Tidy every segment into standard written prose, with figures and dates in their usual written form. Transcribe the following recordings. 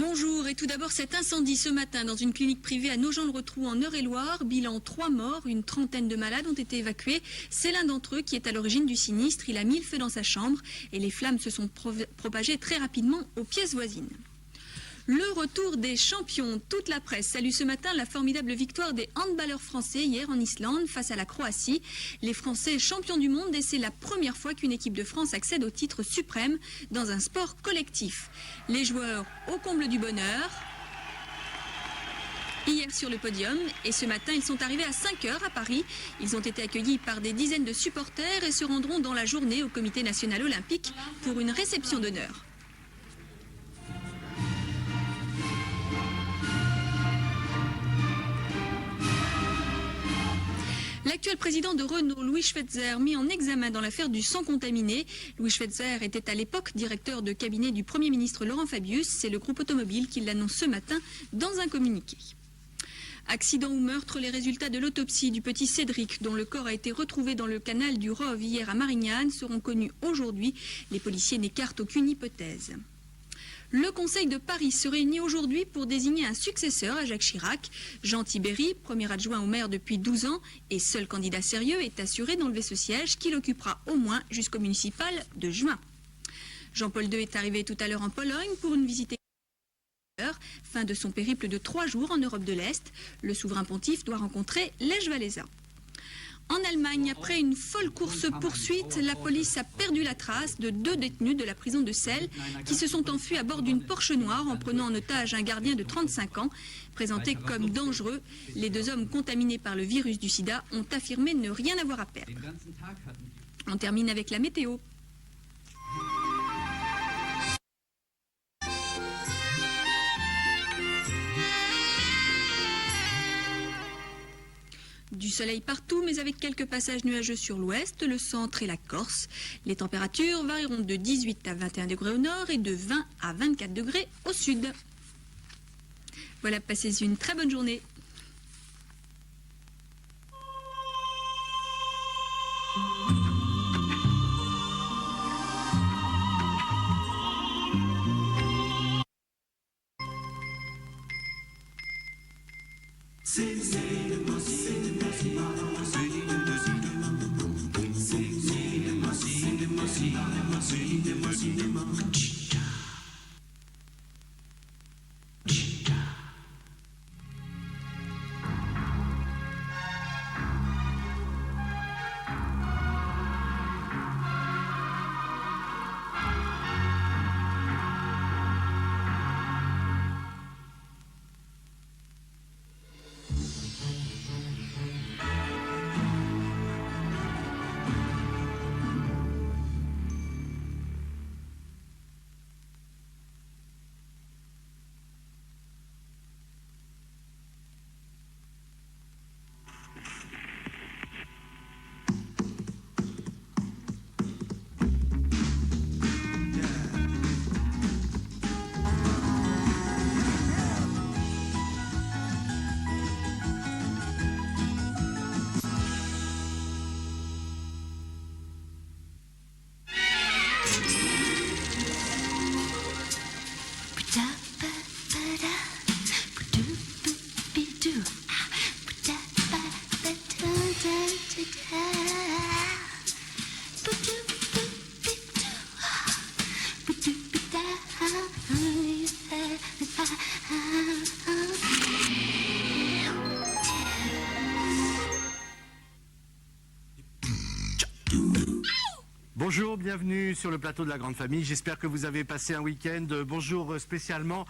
Bonjour, et tout d'abord cet incendie ce matin dans une clinique privée à Nogent-le-Rotrou en Eure-et-Loire. Bilan 3 morts, une trentaine de malades ont été évacués. C'est l'un d'entre eux qui est à l'origine du sinistre. Il a mis le feu dans sa chambre et les flammes se sont propagées très rapidement aux pièces voisines. Le retour des champions. Toute la presse salue ce matin la formidable victoire des handballeurs français hier en Islande face à la Croatie. Les Français champions du monde et c'est la première fois qu'une équipe de France accède au titre suprême dans un sport collectif. Les joueurs au comble du bonheur. Hier sur le podium et ce matin ils sont arrivés à 5 h à Paris. Ils ont été accueillis par des dizaines de supporters et se rendront dans la journée au Comité national olympique pour une réception d'honneur. L'actuel président de Renault, Louis Schweitzer, mis en examen dans l'affaire du sang contaminé. Louis Schweitzer était à l'époque directeur de cabinet du Premier ministre Laurent Fabius. C'est le groupe automobile qui l'annonce ce matin dans un communiqué. Accident ou meurtre, les résultats de l'autopsie du petit Cédric, dont le corps a été retrouvé dans le canal du Rove hier à Marignane, seront connus aujourd'hui. Les policiers n'écartent aucune hypothèse. Le Conseil de Paris se réunit aujourd'hui pour désigner un successeur à Jacques Chirac. Jean Tibéry, premier adjoint au maire depuis 12 ans et seul candidat sérieux, est assuré d'enlever ce siège qu'il occupera au moins jusqu'au municipal de juin. Jean-Paul II est arrivé tout à l'heure en Pologne pour une visite. Fin de son périple de 3 jours en Europe de l'Est. Le souverain pontife doit rencontrer Lech Walesa. En Allemagne, après une folle course-poursuite, la police a perdu la trace de 2 détenus de la prison de Celle qui se sont enfuis à bord d'une Porsche noire en prenant en otage un gardien de 35 ans. Présentés comme dangereux, les 2 hommes contaminés par le virus du sida ont affirmé ne rien avoir à perdre. On termine avec la météo. Du soleil partout, mais avec quelques passages nuageux sur l'ouest, le centre et la Corse. Les températures varieront de 18 à 21 degrés au nord et de 20 à 24 degrés au sud. Voilà, passez une très bonne journée. Bonjour, bienvenue sur le plateau de la Grande Famille. J'espère que vous avez passé un week-end. Bonjour spécialement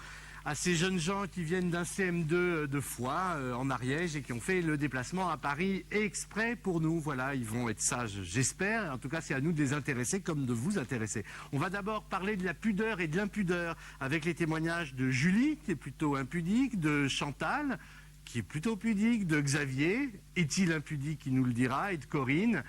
à ces jeunes gens qui viennent d'un CM2 de Foix en Ariège et qui ont fait le déplacement à Paris exprès pour nous. Voilà, ils vont être sages, j'espère. En tout cas, c'est à nous de les intéresser comme de vous intéresser. On va d'abord parler de la pudeur et de l'impudeur avec les témoignages de Julie, qui est plutôt impudique, de Chantal, qui est plutôt pudique, de Xavier, est-il impudique, il nous le dira, et de Corinne,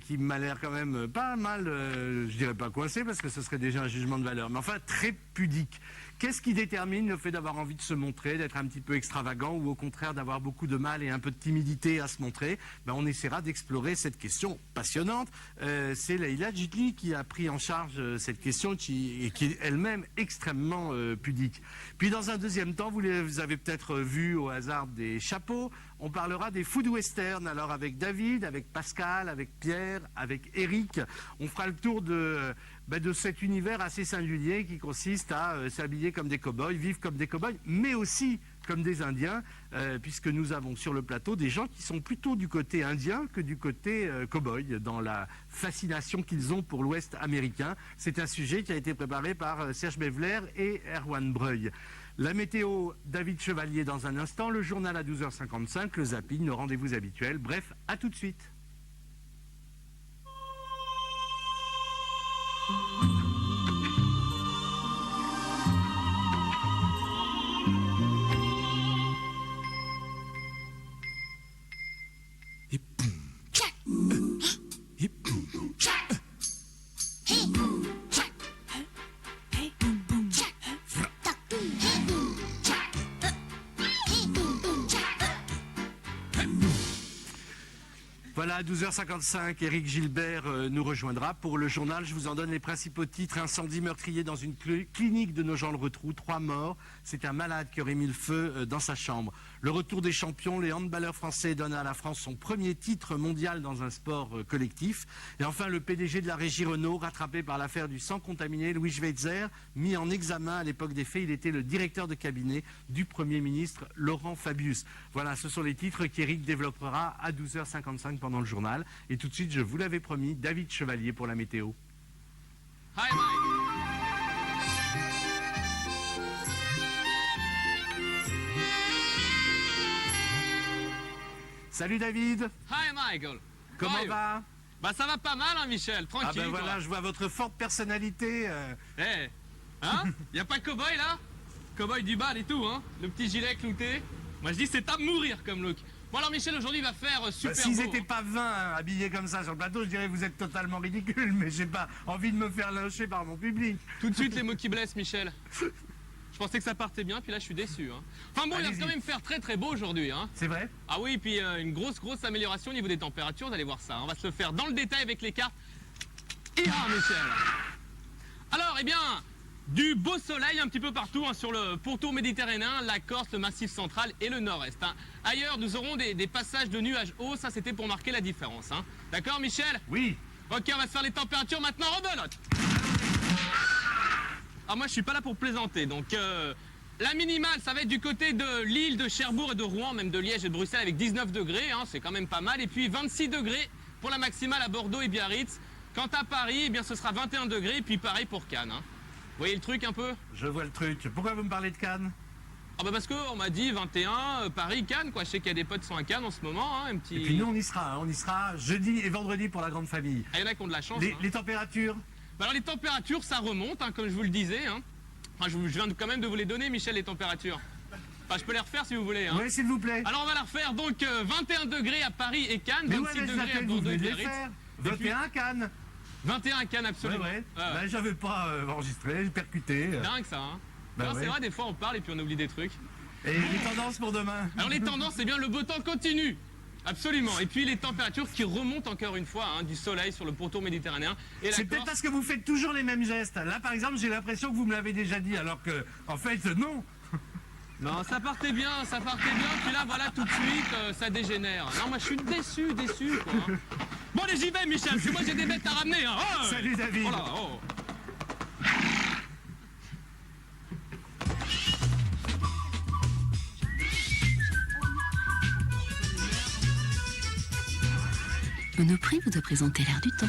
qui m'a l'air quand même pas mal, je dirais pas coincé, parce que ce serait déjà un jugement de valeur, mais enfin très pudique. Qu'est-ce qui détermine le fait d'avoir envie de se montrer, d'être un petit peu extravagant ou au contraire d'avoir beaucoup de mal et un peu de timidité à se montrer? On essaiera d'explorer cette question passionnante. C'est Leïla Djitli qui a pris en charge cette question et qui est elle-même extrêmement pudique. Puis dans un deuxième temps, vous avez peut-être vu au hasard des chapeaux, on parlera des food western, alors avec David, avec Pascal, avec Pierre, avec Eric. On fera le tour de cet univers assez singulier qui consiste à s'habiller comme des cow-boys, vivre comme des cow-boys, mais aussi comme des Indiens, puisque nous avons sur le plateau des gens qui sont plutôt du côté indien que du côté cow-boy, dans la fascination qu'ils ont pour l'Ouest américain. C'est un sujet qui a été préparé par Serge Bevler et Erwan Breuil. La météo, David Chevalier dans un instant, le journal à 12h55, le zapping, nos rendez-vous habituels. Bref, à tout de suite. Voilà, à 12h55, Éric Gilbert nous rejoindra. Pour le journal, je vous en donne les principaux titres. Incendie meurtrier dans une clinique de Nogent-le-Rotrou, 3 morts. C'est un malade qui aurait mis le feu dans sa chambre. Le retour des champions, les handballeurs français donnent à la France son premier titre mondial dans un sport collectif. Et enfin, le PDG de la régie Renault, rattrapé par l'affaire du sang contaminé, Louis Schweitzer, mis en examen à l'époque des faits. Il était le directeur de cabinet du Premier ministre Laurent Fabius. Voilà, ce sont les titres qu'Éric développera à 12h55 pendant le journal. Et tout de suite, je vous l'avais promis, David Chevalier pour la météo. Hi Mike. Salut David. Hi Michael. Comment va? Bah ça va pas mal hein Michel, tranquille. Ah ben voilà, quoi. je vois votre forte personnalité. Eh, hein? Y a pas Cowboy là? Cowboy du bal et tout, hein? Le petit gilet clouté. Moi je dis c'est à mourir comme look. Bon alors Michel, aujourd'hui il va faire super beau. S'ils n'étaient pas 20 habillés comme ça sur le plateau, je dirais que vous êtes totalement ridicule, mais j'ai pas envie de me faire lyncher par mon public. Tout de suite les mots qui blessent Michel. Je pensais que ça partait bien, puis là je suis déçu. Hein. Enfin bon, il va quand même faire très très beau aujourd'hui. Hein. C'est vrai? Ah oui, puis une grosse amélioration au niveau des températures, vous allez voir ça. Hein. On va se le faire dans le détail avec les cartes. Et Michel. Alors, eh bien, du beau soleil un petit peu partout hein, sur le pourtour méditerranéen, la Corse, le Massif central et le nord-est. Hein. Ailleurs, nous aurons des passages de nuages hauts, ça c'était pour marquer la différence. Hein. D'accord Michel? Oui. Ok, on va se faire les températures maintenant, rebelote. Ah, moi je suis pas là pour plaisanter, donc la minimale ça va être du côté de Lille, de Cherbourg et de Rouen, même de Liège et de Bruxelles avec 19 degrés, hein, c'est quand même pas mal, et puis 26 degrés pour la maximale à Bordeaux et Biarritz. Quant à Paris, eh bien ce sera 21 degrés, et puis pareil pour Cannes. Hein. Vous voyez le truc un peu? Je vois le truc. Pourquoi vous me parlez de Cannes? Ah bah parce qu'on m'a dit 21, Paris, Cannes, quoi. Je sais qu'il y a des potes qui sont à Cannes en ce moment, hein, un petit... Et puis nous on y sera jeudi et vendredi pour la grande famille. Ah, il y en a qui ont de la chance. Les températures? Bah alors les températures, ça remonte, hein, comme je vous le disais. Hein. Enfin, je viens quand même de vous les donner, Michel, les températures. Enfin, je peux les refaire si vous voulez. Hein. Oui, s'il vous plaît. Alors on va la refaire. Donc 21 degrés à Paris et Cannes, Mais 26 degrés à vous Bordeaux et venez de les Biarritz. faire. 21 à Cannes. 21 à Cannes, absolument. Ouais. Ben, j'avais pas enregistré, percuté. Dingue ça, hein. Bah Alors, ouais. c'est vrai, des fois on parle et puis on oublie des trucs. Et les tendances pour demain? Alors les tendances, c'est bien le beau temps continue. Absolument. Et puis les températures qui remontent encore une fois, hein, du soleil sur le pourtour méditerranéen. Et C'est peut-être parce que vous faites toujours les mêmes gestes. Là, par exemple, j'ai l'impression que vous me l'avez déjà dit, alors que, en fait, non. Non, ça partait bien, puis là, voilà, tout de suite, ça dégénère. Non, moi, je suis déçu, quoi. Hein. Bon, allez, j'y vais, Michel, parce que moi, j'ai des bêtes à ramener, hein. Oh, Salut, David. Oh là, oh. Monoprix vous a présenté l'air du temps.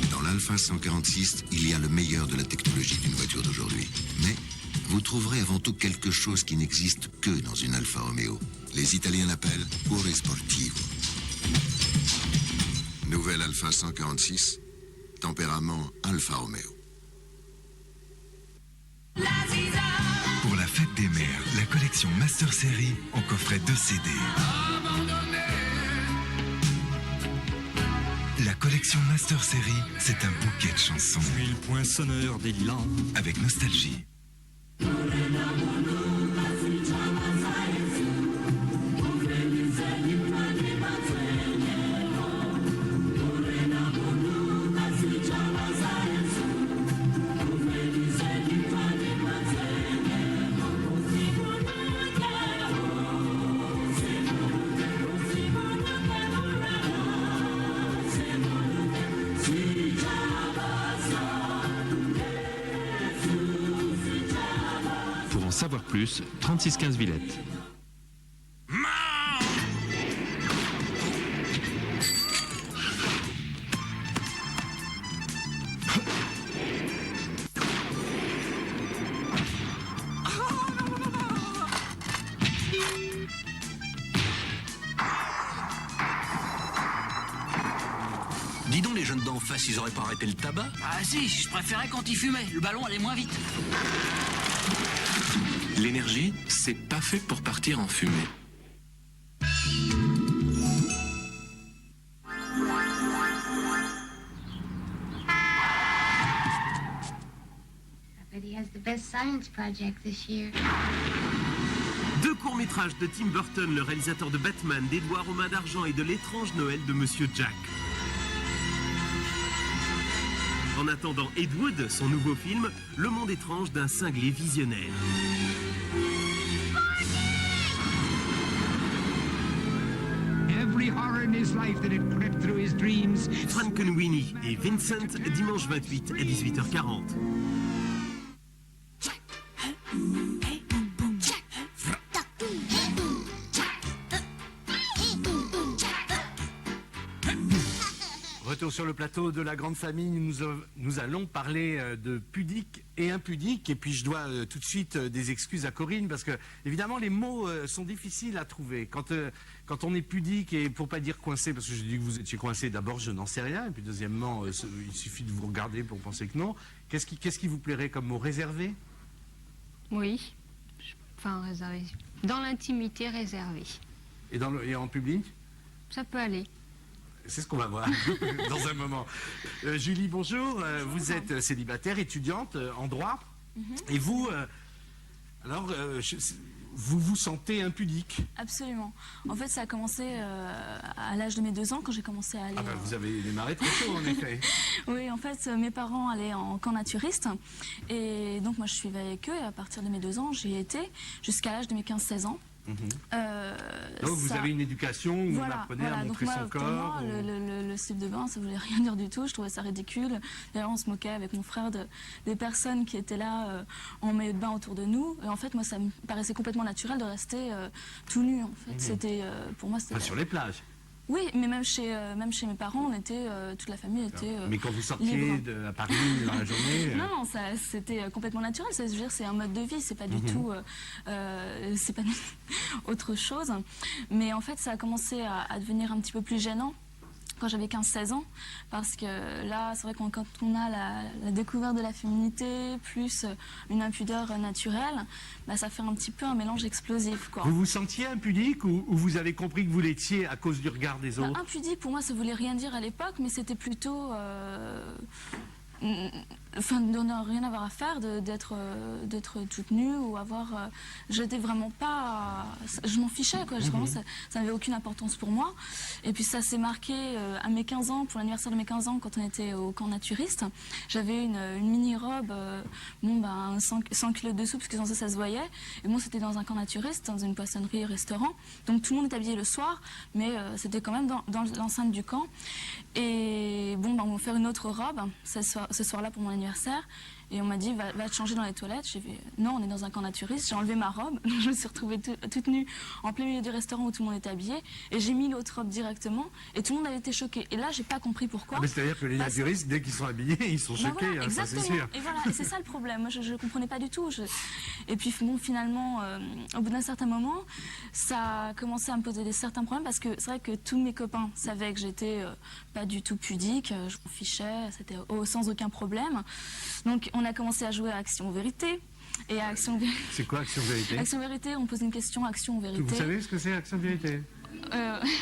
Dans l'Alfa 146, il y a le meilleur de la technologie d'une voiture d'aujourd'hui. Mais vous trouverez avant tout quelque chose qui n'existe que dans une Alfa Romeo. Les Italiens l'appellent Cuore Sportivo. Nouvelle Alfa 146, tempérament Alfa Romeo. Pour la fête des mères, la collection Master Série en coffret 2 CD. La collection Master Série, c'est un bouquet de chansons. Je suis le poinçonneur des lilas. Avec nostalgie. Pour en savoir plus, 3615 Villette. Dis donc, les jeunes d'en face, ils auraient pas arrêté le tabac? Ah si, je préférais quand ils fumaient. Le ballon allait moins vite. L'énergie, c'est pas fait pour partir en fumée. He has the best science project this year. Deux courts-métrages de Tim Burton, le réalisateur de Batman, d'Edouard aux mains d'argent et de l'étrange Noël de Monsieur Jack. En attendant Ed Wood, son nouveau film, le monde étrange d'un cinglé visionnaire. Every horror in his life that had crept through his dreams. Frankenweenie et Vincent, dimanche 28 à 18h40. Retour sur le plateau de la grande famille, nous allons parler de pudique et impudique. Et puis je dois tout de suite des excuses à Corinne parce que évidemment les mots sont difficiles à trouver. Quand on est pudique et pour pas dire coincé, parce que je dis que vous étiez coincé, d'abord je n'en sais rien. Et puis deuxièmement, il suffit de vous regarder pour penser que non. Qu'est-ce qui vous plairait comme mot? Réservé? Oui, enfin réservé. Dans l'intimité, réservé. Et en public? Ça peut aller. C'est ce qu'on va voir dans un moment. Julie, bonjour. Vous êtes célibataire, étudiante en droit. Et vous, vous vous sentez impudique? Absolument. En fait, ça a commencé à l'âge de mes 2 ans, quand j'ai commencé à aller... Ah bah, vous avez démarré très tôt, en effet. Oui, en fait, mes parents allaient en camp naturiste. Et donc, moi, je suivais avec eux. Et à partir de mes 2 ans, j'y ai été jusqu'à l'âge de mes 15-16 ans. Donc vous avez une éducation où on apprenait à montrer son corps. Le slip de bain, ça voulait rien dire du tout. Je trouvais ça ridicule. D'ailleurs, on se moquait avec mon frère des personnes qui étaient là en maillot de bain autour de nous. Et en fait, moi, ça me paraissait complètement naturel de rester tout nu. En fait, c'était pour moi. Enfin, sur les plages. Oui, mais même chez mes parents, on était, toute la famille était mais quand vous sortiez à Paris dans la journée... Non, c'était complètement naturel. Je veux dire, c'est un mode de vie, c'est pas du tout... c'est pas autre chose. Mais en fait, ça a commencé à devenir un petit peu plus gênant quand j'avais 15-16 ans, parce que là, c'est vrai que quand on a la découverte de la féminité, plus une impudeur naturelle, bah, ça fait un petit peu un mélange explosif, quoi. Vous vous sentiez impudique ou vous avez compris que vous l'étiez à cause du regard des autres? Impudique, pour moi, ça voulait rien dire à l'époque, mais c'était plutôt... Enfin, de ne rien avoir à faire, d'être toute nue ou avoir... j'étais vraiment pas... Je m'en fichais, quoi. Vraiment, ça n'avait aucune importance pour moi. Et puis ça s'est marqué à mes 15 ans, pour l'anniversaire de mes 15 ans, quand on était au camp naturiste. J'avais une mini-robe, 100 kilos dessous, parce que sans ça se voyait. Et bon, c'était dans un camp naturiste, dans une poissonnerie, restaurant. Donc tout le monde est habillé le soir, mais c'était quand même dans l'enceinte du camp. Et bon, on va faire une autre robe ce soir-là pour mon anniversaire. Et on m'a dit, va te changer dans les toilettes. J'ai fait, non, on est dans un camp naturiste. J'ai enlevé ma robe. Je me suis retrouvée toute nue en plein milieu du restaurant où tout le monde était habillé. Et j'ai mis l'autre robe directement. Et tout le monde avait été choqué. Et là, j'ai pas compris pourquoi. C'est-à-dire que les naturistes, dès qu'ils sont habillés, ils sont choqués. Voilà, ça, c'est exactement. sûr. Et voilà, c'est ça le problème. Moi, je comprenais pas du tout. Et puis, bon, finalement, au bout d'un certain moment, ça a commencé à me poser certains problèmes. Parce que c'est vrai que tous mes copains savaient que j'étais pas du tout pudique. Je m'en fichais. C'était sans aucun problème. Donc, on a commencé à jouer à Action ou Vérité. Et à Action Vérité. C'est quoi Action Vérité? Action Vérité, on pose une question, Action Vérité. Vous savez ce que c'est Action Vérité?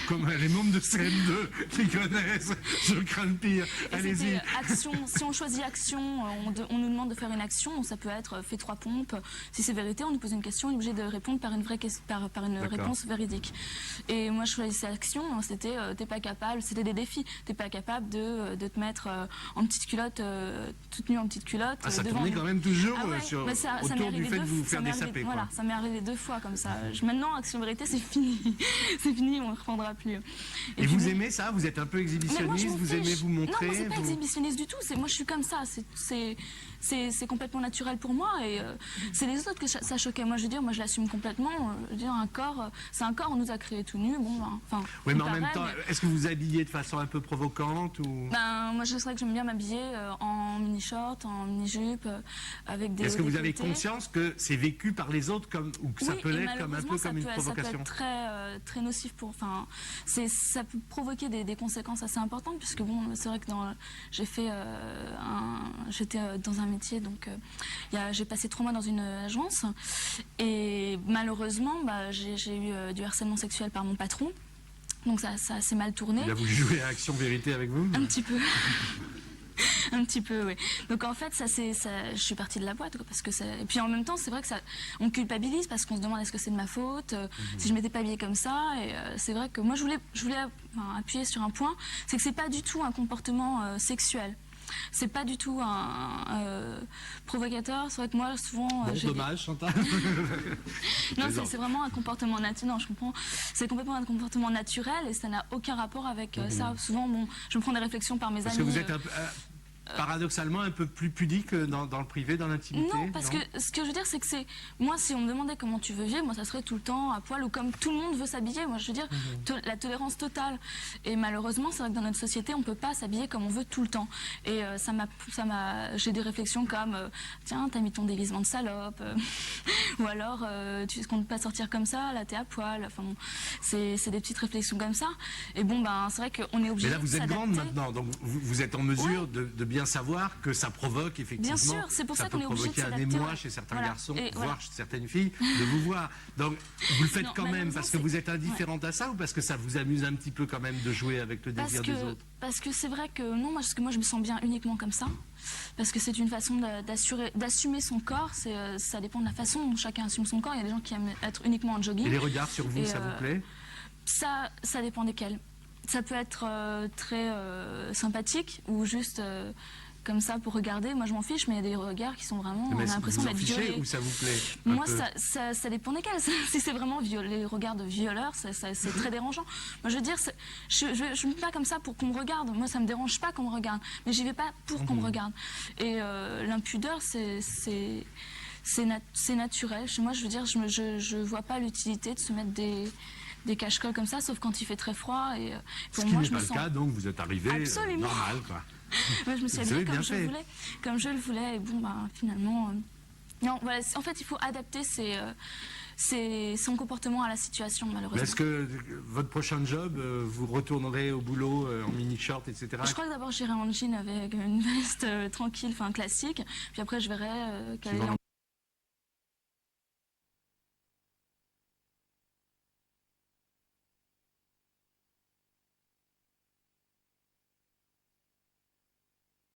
Comme les membres de CM2 qui connaissent, je crains le pire. Allez-y. Action, si on choisit action, on nous demande de faire une action, ça peut être fait 3 pompes. Si c'est vérité, on nous pose une question, on est obligé de répondre par une vraie par une réponse véridique. Et moi je choisissais action, c'était t'es pas capable, c'était des défis, t'es pas capable de te mettre en petite culotte, toute nue en petite culotte. Ah, ça tournait quand même toujours autour du fait de vous faire dessaper. Voilà, ça m'est arrivé 2 fois comme ça. Maintenant, Action Vérité, c'est fini. C'est fini, on ne reprendra plus. Et vous aimez ça? Vous êtes un peu exhibitionniste? Vous aimez vous montrer? Non, moi, c'est pas exhibitionniste du tout. Moi, je suis comme ça. C'est complètement naturel pour moi. Et c'est les autres que ça choquait. Moi, je veux dire, moi, je l'assume complètement. Je veux dire, un corps, c'est un corps, on nous a créés tout nus. Bon, enfin. Oui, mais en même temps, est-ce que vous vous habillez de façon un peu provocante ou? Ben, moi, je sais que j'aime bien m'habiller en mini-short, en mini-jupe, avec des. Est-ce que vous avez conscience que c'est vécu par les autres comme, ou que ça peut l'être comme un peu comme une provocation? Ça peut être très nocif pour. Enfin, ça peut provoquer des conséquences assez importantes, puisque bon, c'est vrai que j'étais dans un métier, donc j'ai passé 3 mois dans une agence, et malheureusement, j'ai eu du harcèlement sexuel par mon patron, donc ça a assez mal tourné. Il a voulu jouer à Action Vérité avec vous? Un petit peu. Un petit peu, oui. Donc en fait, je suis partie de la boîte, quoi, parce que et puis en même temps, c'est vrai que on culpabilise parce qu'on se demande est-ce que c'est de ma faute, si je m'étais pas habillée comme ça. Et c'est vrai que moi, je voulais appuyer sur un point, c'est que c'est pas du tout un comportement sexuel. C'est pas du tout un provocateur. C'est vrai que moi, souvent. Bon, dommage, Chantal. Non, c'est vraiment un comportement naturel. Non, je comprends. C'est complètement un comportement naturel et ça n'a aucun rapport avec ça. Souvent, bon, je me prends des réflexions par mes amis. Parce que vous êtes paradoxalement un peu plus pudique dans le privé, dans l'intimité? Non, parce que ce que je veux dire, c'est que moi, si on me demandait comment tu veux vivre, moi, ça serait tout le temps à poil ou comme tout le monde veut s'habiller. Moi, je veux dire, la tolérance totale. Et malheureusement, c'est vrai que dans notre société, on ne peut pas s'habiller comme on veut tout le temps. Et j'ai des réflexions comme tiens, t'as mis ton déguisement de salope, ou alors tu comptes pas sortir comme ça, là, t'es à poil. Enfin, bon, c'est des petites réflexions comme ça. Et bon, c'est vrai qu'on est obligé. Mais là, vous êtes grande maintenant, donc vous êtes en mesure de bien savoir que ça provoque effectivement. Bien sûr, c'est pour ça qu'on est obligé de s'adapter. Un émoi chez certains garçons, voire chez certaines filles, de vous voir. Donc vous le faites quand même parce que vous êtes indifférente à ça ou parce que ça vous amuse un petit peu quand même de jouer avec le désir des autres? Parce que c'est vrai que non, parce que moi je me sens bien uniquement comme ça. Parce que c'est une façon d'assumer son corps. Ça dépend de la façon dont chacun assume son corps. Il y a des gens qui aiment être uniquement en jogging. Et les regards sur vous, ça vous plaît? Ça dépend desquels. Ça peut être très sympathique ou juste comme ça pour regarder. Moi, je m'en fiche, mais il y a des regards qui sont vraiment. On a l'impression d'être violés. Ou ça vous plaît? Moi, ça dépend desquels. Si c'est vraiment les regards de violeurs, c'est très dérangeant. Moi, je veux dire, je ne vais pas comme ça pour qu'on me regarde. Moi, ça me dérange pas qu'on me regarde, mais j'y vais pas pour qu'on me regarde. Et l'impudeur, c'est naturel. Moi, je veux dire, je vois pas l'utilité de se mettre des cache-colles comme ça, sauf quand il fait très froid. Et pour ce qui moi, n'est pas le cas, donc vous êtes arrivé normal, quoi. Moi, je me suis habillée comme je le voulais, et bon, finalement... Non, voilà, en fait, il faut adapter son comportement à la situation, malheureusement. Est-ce que votre prochain job, vous retournerez au boulot en mini-short, etc. Je crois que d'abord, j'irai en jean avec une veste tranquille, enfin classique, puis après, je verrai quelle est